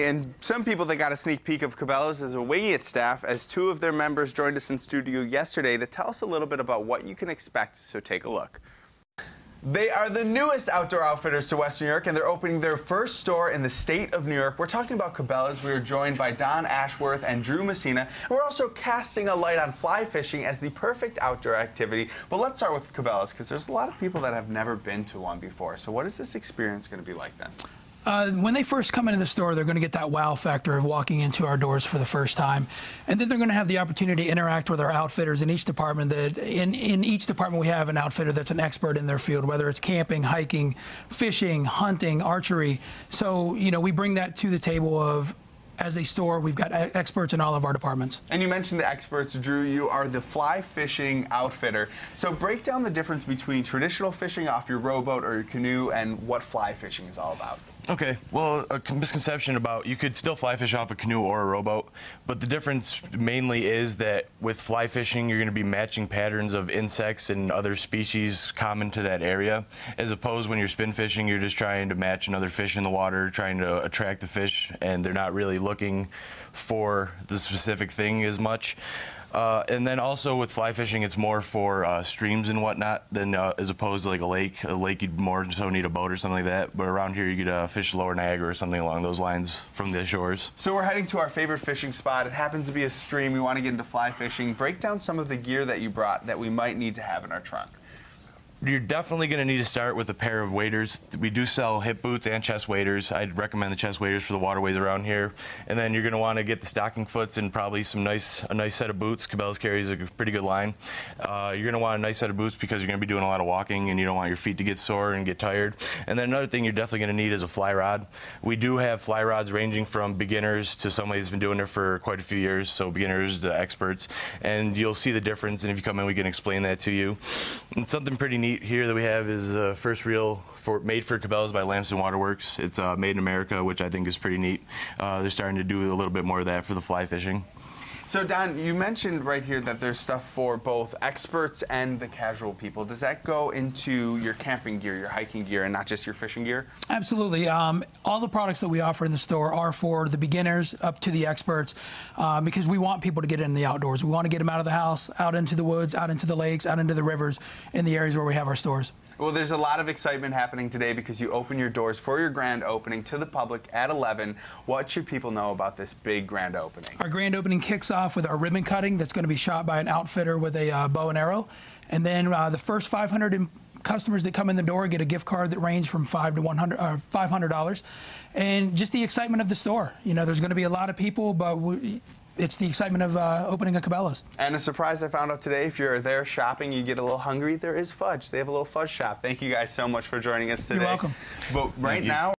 And some people that got a sneak peek of Cabela's as a winging it staff, as two of their members joined us in studio yesterday to tell us a little bit about what you can expect, so take a look. They are the newest outdoor outfitters to Western New York, and they're opening their first store in the state of New York. We're talking about Cabela's. We are joined by Don Ashworth and Drew Messina. We're also casting a light on fly fishing as the perfect outdoor activity. But let's start with Cabela's, because there's a lot of people that have never been to one before. So what is this experience going to be like then? When they first come into the store, they're going to get that wow factor of walking into our doors for the first time. And then they're going to have the opportunity to interact with our outfitters in each department. That in each department we have an outfitter that's an expert in their field, whether it's camping, hiking, fishing, hunting, archery. So, you know, we bring that to the table of, as a store, we've got experts in all of our departments. And you mentioned the experts. Drew, you are the fly fishing outfitter. So break down the difference between traditional fishing off your rowboat or your canoe and what fly fishing is all about. Okay, well, a misconception about you could still fly fish off a canoe or a rowboat, but the difference mainly is that with fly fishing, you're going to be matching patterns of insects and other species common to that area, as opposed when you're spin fishing, you're just trying to match another fish in the water, trying to attract the fish, and they're not really looking for the specific thing as much. And then also with fly fishing, it's more for streams and whatnot than as opposed to like a lake. A lake, you'd more so need a boat or something like that. But around here, you could fish Lower Niagara or something along those lines from the shores. So we're heading to our favorite fishing spot. It happens to be a stream. We want to get into fly fishing. Break down some of the gear that you brought that we might need to have in our trunk. You're definitely going to need to start with a pair of waders. We do sell hip boots and chest waders. I'd recommend the chest waders for the waterways around here. And then you're going to want to get the stocking foots and probably a nice set of boots. Cabela's carries a pretty good line. You're going to want a nice set of boots because you're going to be doing a lot of walking and you don't want your feet to get sore and get tired. And then another thing you're definitely going to need is a fly rod. We do have fly rods ranging from beginners to somebody that's been doing it for quite a few years, so beginners to experts. And you'll see the difference, and if you come in, we can explain that to you. And something pretty neat here that we have is the first reel made for Cabela's by Lamson Waterworks. It's made in America, which I think is pretty neat. They're starting to do a little bit more of that for the fly fishing. So Don, you mentioned right here that there's stuff for both experts and the casual people. Does that go into your camping gear, your hiking gear, and not just your fishing gear? Absolutely. All the products that we offer in the store are for the beginners up to the experts, because we want people to get in the outdoors. We want to get them out of the house, out into the woods, out into the lakes, out into the rivers, in the areas where we have our stores. Well, there's a lot of excitement happening today because you open your doors for your grand opening to the public at 11. What should people know about this big grand opening? Our grand opening kicks off with our ribbon cutting that's going to be shot by an outfitter with a bow and arrow. And then the first 500 customers that come in the door get a gift card that range from $500. And just the excitement of the store. You know, there's going to be a lot of people, but it's the excitement of opening a Cabela's. And a surprise I found out today, if you're there shopping, you get a little hungry, there is fudge. They have a little fudge shop. Thank you guys so much for joining us today. You're welcome. But right now,